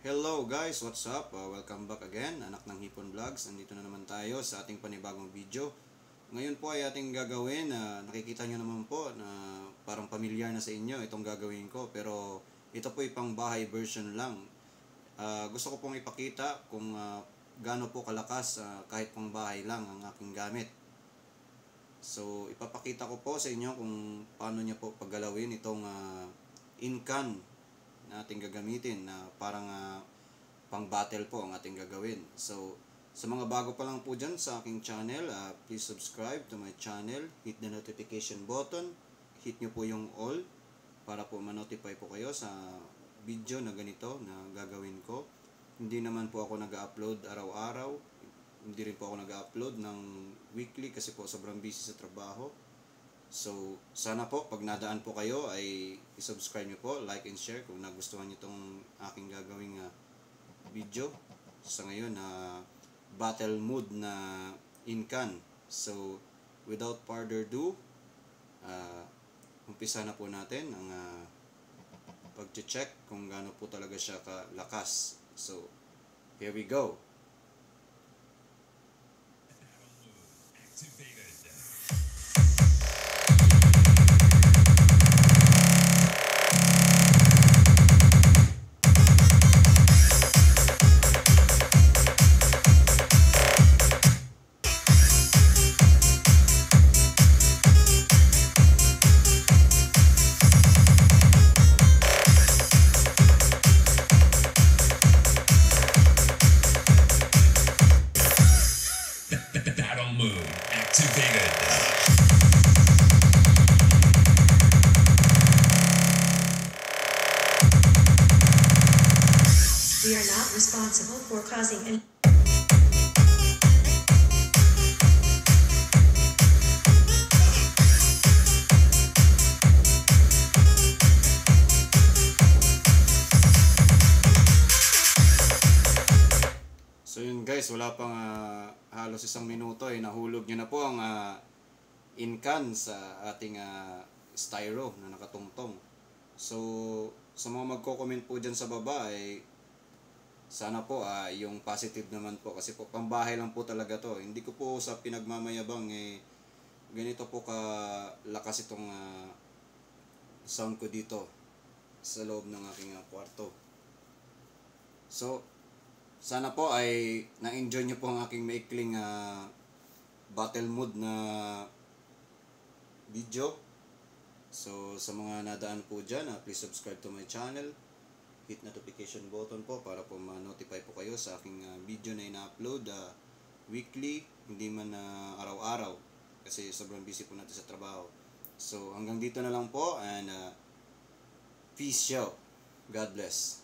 Hello guys, what's up? Welcome back again, Anak ng Hipon Vlogs. Nandito na naman tayo sa ating panibagong video. Ngayon po ay ating gagawin, nakikita nyo naman po na parang pamilyar na sa inyo itong gagawin ko. Pero ito po ay pang bahay version lang. Gusto ko pong ipakita kung gaano po kalakas kahit pang bahay lang ang aking gamit. So ipapakita ko po sa inyo kung paano nyo po paggalawin itong in-can na ating gagamitin na parang pang battle po ang ating gagawin. So sa mga bago pa lang po dyan sa aking channel, please subscribe to my channel, hit the notification button, hit nyo po yung all para po ma-notify po kayo sa video na ganito na gagawin ko. Hindi naman po ako nag-upload araw-araw, hindi rin po ako nag-upload ng weekly kasi po sobrang busy sa trabaho. So, sana po, pag nadaan po kayo ay isubscribe nyo po, like and share kung nagustuhan nyo itong aking gagawing video. Sa ngayon, battle mood na in-can. So, without further ado, umpisa na po natin ang pag-check kung gaano po talaga siya kalakas. So, here we go. Battle mode activated. We are not responsible for causing any. So yun guys, wala pang halos isang minuto ay nahulog nyo na po ang in-can sa ating styro na nakatungtong. So sa mga magko-comment po dyan sa baba ay sana po yung positive naman po kasi po pambahay lang po talaga to. Hindi ko po sa pinagmamayabang ganito po kalakas itong sound ko dito sa loob ng aking kwarto. So sana po ay na-enjoy nyo po ang aking maikling battle mode na video. So sa mga nadaan po dyan, please subscribe to my channel. Hit notification button po para po ma-notify po kayo sa aking video na ina-upload weekly, hindi man araw-araw kasi sobrang busy po natin sa trabaho. So hanggang dito na lang po and peace out. God bless.